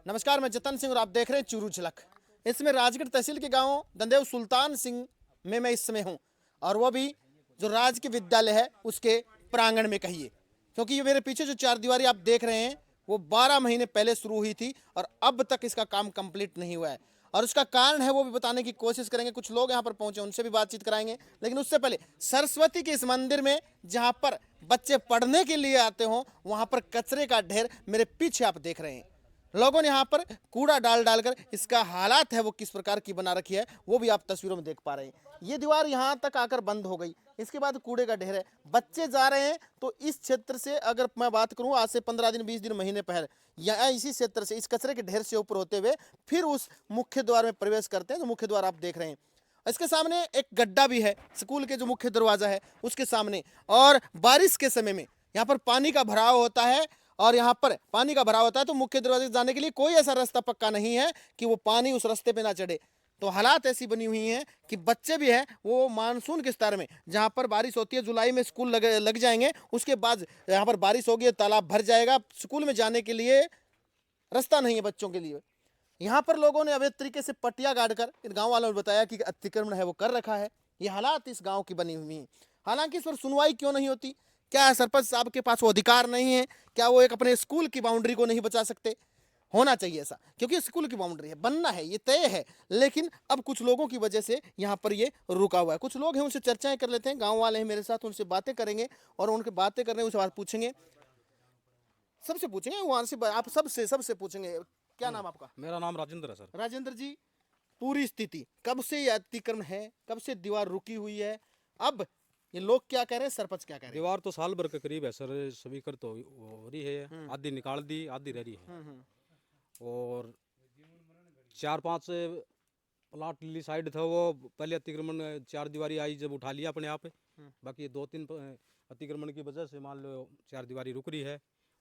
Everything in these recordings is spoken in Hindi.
नमस्कार, मैं जतन सिंह और आप देख रहे हैं चूरू झलक। इसमें राजगढ़ तहसील के गांव दंदेव सुल्तान सिंह में मैं इस समय हूं, और वो भी जो राजकीय विद्यालय है उसके प्रांगण में कहिए, क्योंकि ये मेरे पीछे जो चार दीवारी आप देख रहे हैं वो 12 महीने पहले शुरू हुई थी और अब तक इसका काम कंप्लीट नहीं हुआ है। और उसका कारण है वो भी बताने की कोशिश करेंगे। कुछ लोग यहाँ पर पहुंचे, उनसे भी बातचीत कराएंगे। लेकिन उससे पहले सरस्वती के इस मंदिर में जहाँ पर बच्चे पढ़ने के लिए आते हों, वहाँ पर कचरे का ढेर मेरे पीछे आप देख रहे हैं। लोगों ने यहाँ पर कूड़ा डाल डालकर इसका हालात है वो किस प्रकार की बना रखी है वो भी आप तस्वीरों में देख पा रहे हैं। ये दीवार यहाँ तक आकर बंद हो गई, इसके बाद कूड़े का ढेर है। बच्चे जा रहे हैं तो इस क्षेत्र से अगर मैं बात करूँ आज से 15 दिन 20 दिन महीने पहले या इसी क्षेत्र से इस कचरे के ढेर से ऊपर होते हुए फिर उस मुख्य द्वार में प्रवेश करते हैं। तो मुख्य द्वार आप देख रहे हैं, इसके सामने एक गड्ढा भी है स्कूल के जो मुख्य दरवाजा है उसके सामने। और बारिश के समय में यहाँ पर पानी का भराव होता है, और यहाँ पर पानी का भराव होता है तो मुख्य दरवाजे जाने के लिए कोई ऐसा रास्ता पक्का नहीं है कि वो पानी उस रास्ते पे ना चढ़े। तो हालात ऐसी बनी हुई हैं कि बच्चे भी हैं वो मानसून के स्तर में जहाँ पर बारिश होती है, जुलाई में स्कूल लग जाएंगे, उसके बाद यहाँ पर बारिश होगी, तालाब भर जाएगा, स्कूल में जाने के लिए रास्ता नहीं है बच्चों के लिए। यहाँ पर लोगों ने अवैध तरीके से पट्टियां गाड़कर इन गांव वालों ने बताया कि अतिक्रमण है वो कर रखा है। ये हालात इस गांव की बनी हुई हैं। हालांकि इस पर सुनवाई क्यों नहीं होती? क्या सरपंच साहब के पास वो अधिकार नहीं है? क्या वो एक अपने स्कूल की बाउंड्री को नहीं बचा सकते? होना चाहिए ऐसा, क्योंकि स्कूल की बाउंड्री है, बनना है, ये तय है। लेकिन अब कुछ लोगों की वजह से यहाँ पर ये रुका हुआ है। कुछ लोग हैं उनसे चर्चाएं कर लेते हैं, गाँव वाले हैं मेरे साथ, उनसे बातें करेंगे और उनके बातें करने उनसे बात पूछेंगे, सबसे पूछेंगे वहां से, आप सबसे पूछेंगे। क्या नाम आपका? मेरा नाम राजेंद्र है सर। राजेंद्र जी, पूरी स्थिति कब से ये अतिक्रमण है, कब से दीवार रुकी हुई है, अब ये लोग क्या कह रहे हैं, सरपंच क्या कह रहे हैं? दीवार तो साल भर के करीब है सर, सभी कर तो हो रही है, आधी निकाल दी आधी रह रही है। और 4-5 प्लाट ली साइड था वो पहले अतिक्रमण 4 दीवारी आई जब उठा लिया अपने आप। बाकी ये 2-3 अतिक्रमण की वजह से मान लो 4 दीवारी रुक रही है।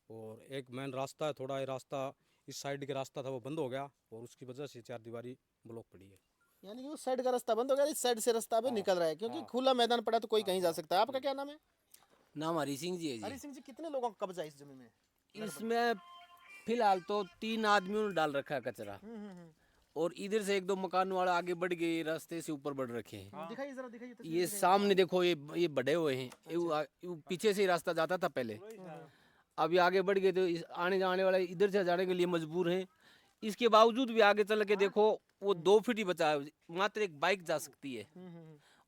और एक मेन रास्ता है, थोड़ा ये रास्ता इस साइड के रास्ता था वो बंद हो गया और उसकी वजह से 4 दीवारी ब्लॉक पड़ी है। यानी कि उस साइड का रास्ता बंद हो गया, इस साइड से रास्ता अभी निकल रहा है, क्योंकि खुला मैदान पड़ा तो कोई कहीं जा सकता है। आपका क्या नाम है? नाम हरी सिंह जी है हरी जी। सिंह जी, कितने लोगों का कब्जा है इस जमीन में? इसमें फिलहाल तो 3 आदमियों ने डाल रखा है कचरा, और इधर से 1-2 मकान वाले आगे बढ़ गए, रास्ते से ऊपर बढ़ रखे हैं। दिखाइए जरा, दिखाइए तस्वीर ये दिखाइए। सामने देखो, ये बढ़े हुए हैं। ये पीछे से ही रास्ता जाता था पहले, अब ये आगे बढ़ गए तो आने जाने वाले इधर से जाने के लिए मजबूर हैं। इसके बावजूद भी आगे चल के देखो वो 2 फीट ही बचा है, मात्र एक बाइक जा सकती है।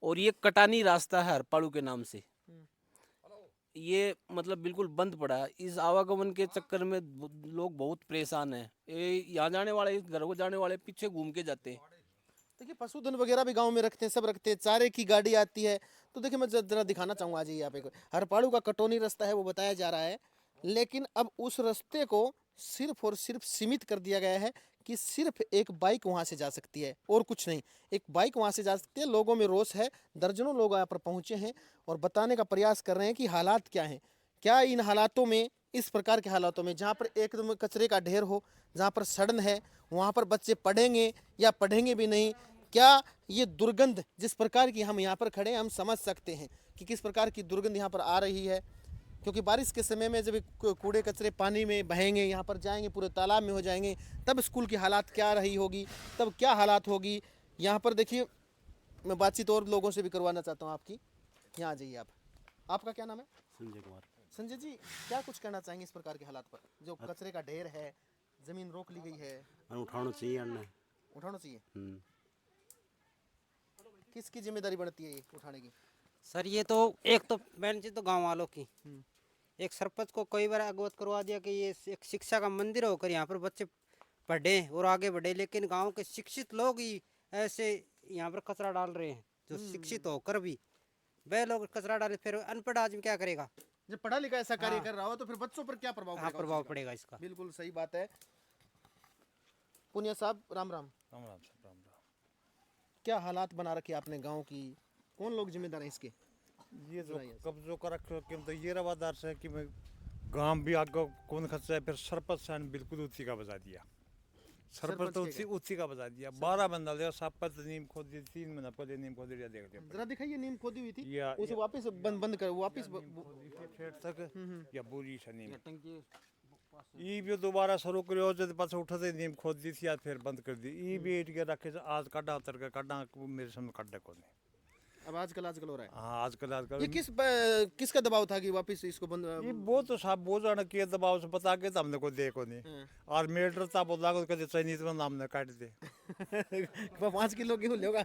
और ये कटानी रास्ता है हरपाड़ू के नाम से, ये मतलब बिल्कुल बंद पड़ा है। इस आवागमन के चक्कर में लोग बहुत परेशान हैं। यहाँ जाने वाले, इस घर को जाने वाले पीछे घूम के जाते हैं। देखिए पशुधन वगैरह भी गांव में रखते हैं, सब रखते हैं, चारे की गाड़ी आती है। तो देखिए मैं जरा दिखाना चाहूँगा जी, यहाँ पे हरपाड़ू का कटौनी रास्ता है वो बताया जा रहा है, लेकिन अब उस रास्ते को सिर्फ और सिर्फ सीमित कर दिया गया है कि सिर्फ एक बाइक वहाँ से जा सकती है और कुछ नहीं। एक बाइक वहाँ से जा सकती है। लोगों में रोष है, दर्जनों लोग यहाँ पर पहुँचे हैं और बताने का प्रयास कर रहे हैं कि हालात क्या हैं। क्या इन हालातों में, इस प्रकार के हालातों में जहाँ पर एकदम कचरे का ढेर हो, जहाँ पर सड़न है, वहाँ पर बच्चे पढ़ेंगे या पढ़ेंगे भी नहीं? क्या ये दुर्गंध जिस प्रकार की हम यहाँ पर खड़े हैं, हम समझ सकते हैं कि किस प्रकार की दुर्गंध यहाँ पर आ रही है, क्योंकि बारिश के समय में जब कूड़े कचरे पानी में बहेंगे, यहाँ पर जाएंगे, पूरे तालाब में हो जाएंगे, तब स्कूल की हालात क्या रही होगी, तब क्या हालात होगी। यहाँ पर देखिए मैं बातचीत और लोगों से भी करवाना चाहता हूँ आपकी। यहाँ आ जाइए आप। आपका क्या नाम है? संजय कुमार। संजय जी, क्या कुछ कहना चाहेंगे इस प्रकार के हालात पर? जो कचरे का ढेर है, जमीन रोक ली गई है, उठाना चाहिए अन्य। उठाना चाहिए। किसकी जिम्मेदारी बनती है ये उठाने की? सर ये तो एक तो मेन चीज तो गांव वालों की, एक सरपंच को कई बार अवगत करवा दिया कि ये एक शिक्षा का मंदिर होकर यहाँ पर बच्चे पढ़े और आगे बढ़े, लेकिन गांव के शिक्षित लोग ही ऐसे यहाँ पर कचरा डाल रहे हैं। जो शिक्षित होकर भी वे लोग कचरा डाले, फिर अनपढ़ आदमी क्या करेगा? जब पढ़ा लिखा ऐसा कार्य कर रहा हो तो फिर बच्चों पर क्या प्रभाव हाँ, पड़ेगा? प्रभाव उसका? पड़ेगा इसका। बिल्कुल सही बात है। पुनिया साहब, राम राम। राम राम सर, राम राम। क्या हालात बना रखे आपने गांव की, कौन लोग जिम्मेदार हैं इसके? ये जो कब्जो कर रखे कि तो ये रवादार से कि मैं गांव भी आगे कौन खर्चा है, फिर सरपंच ने बिल्कुल उसी का बजा दिया। सरपंच तो उसी का बजा दिया। 12 बंदा लिया, सरपंच नीम खोद दी, 3 महीना पहले नीम खोद दिया। देख जरा दिखाइए, नीम खोदी हुई थी, या उसे वापस बंद कर, वापस फेट तक या बुरी से नीम ई भी दोबारा शुरू करो जब पास उठते नीम खोद दी थी आज फिर बंद कर दी ई भी इट के रखे से आज काटा उतर के काटा मेरे सामने काटने को नहीं। अब आजकल हो रहा है। हाँ आजकल ये किसका दबाव था कि वापस इसको बंद? ये वो तो साहब वो जाने के दबाव से बता के तो हमने को देखो नहीं और मीटर था बोला को कहते चाइनीज में हमने काट दे 5 किलो गेहूं लेगा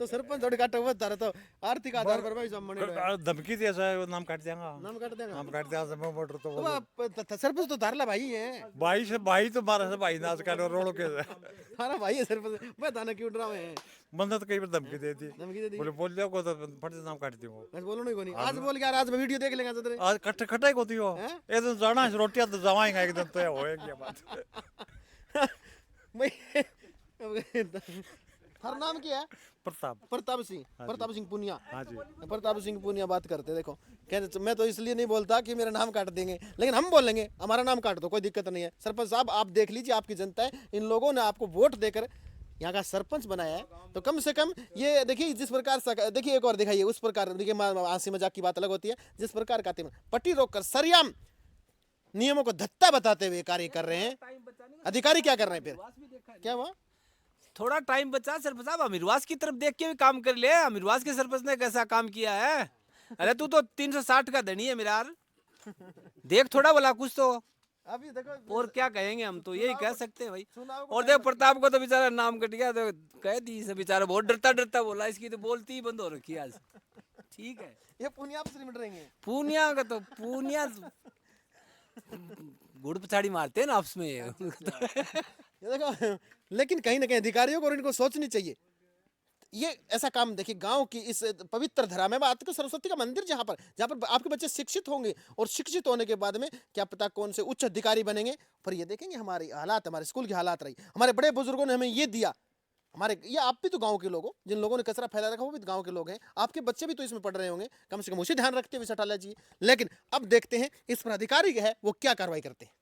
तो सरपंच थोड़ी काटा हुआ था तो आर्थिक आधार पर भाई सब मने धमकी दे ऐसा नाम काट देंगे नाम काट देगा। नाम काट देंगे सब मोटर तो तो आप सरपंच तो धारला भाई है। भाई से भाई तो मारा से भाई नाच काटो रोड़ो के हमारा भाई है सरपंच। मैं दाना क्यों ड्रामे है बंदा तो कई बार धमकी दे दी धमकी दे दी। बोले बोल जाओ को तो फट से नाम काट दूंगा बस बोलो नहीं कोनी आज बोल के यार आज मैं वीडियो देख लेंगे तेरे आज कट्टे खटाई होती हो हैं? ये तो जाना है रोटियां तो जमाएंगे एकदम तो होएगी ये बात भाई हर नाम क्या है? प्रताप प्रताप सिंह पुनिया। हाँ जी प्रताप सिंह पुनिया बात करते हैं। देखो कहते मैं तो इसलिए नहीं बोलता कि मेरा नाम काट देंगे लेकिन हम बोलेंगे हमारा नाम काट दो कोई दिक्कत नहीं है। सरपंच साहब आप देख लीजिए आपकी जनता है इन लोगों ने आपको वोट देकर यहाँ का सरपंच बनाया है तो कम से कम ये देखिए जिस प्रकार से देखिए एक और दिखाइए उस प्रकार देखिए हंसी मजाक की बात अलग होती है जिस प्रकार का पट्टी रोककर सरियाम नियमों को धत्ता बताते हुए कार्य कर रहे हैं। अधिकारी क्या कर रहे हैं फिर क्या हुआ? थोड़ा टाइम बचा सरपंच साहब, अमीरवास की तरफ देख के भी काम कर ले। अमीरवास के सरपंच ने कैसा काम किया है। अरे तू तो 360 का धनी है मेरा यार, देख थोड़ा बोला कुछ तो। अभी देखो और क्या कहेंगे हम तो यही कह सकते हैं भाई। चुनाव और देख प्रताप को तो बेचारा नाम कट गया तो कह दी से बेचारा बहुत डरता बोला, इसकी तो बोलती ही बंद हो रखी है आज। ठीक है ये पुनिया आपस में मिट रहेंगे। पूनिया का तो पूनिया गुड़ पछाड़ी मारते हैं ना आपस में ये देखो लेकिन कहीं ना कहीं अधिकारियों को और इनको सोचनी चाहिए ये ऐसा काम। देखिए गांव की इस पवित्र धरा में बात को सरस्वती का मंदिर जहाँ पर आपके बच्चे शिक्षित होंगे और शिक्षित होने के बाद में क्या पता कौन से उच्च अधिकारी बनेंगे। पर ये देखेंगे हमारी हालात हमारे स्कूल की हालात रही, हमारे बड़े बुजुर्गों ने हमें ये दिया। हमारे ये आप भी तो गांव के लोग हो, जिन लोगों ने कचरा फैला रखा वो भी गांव के लोग हैं। आपके बच्चे भी तो इसमें पढ़ रहे होंगे, कम से कम उसे ध्यान रखते हुए हटा लीजिए। लेकिन अब देखते हैं इस पर अधिकारी है वो क्या कार्रवाई करते हैं।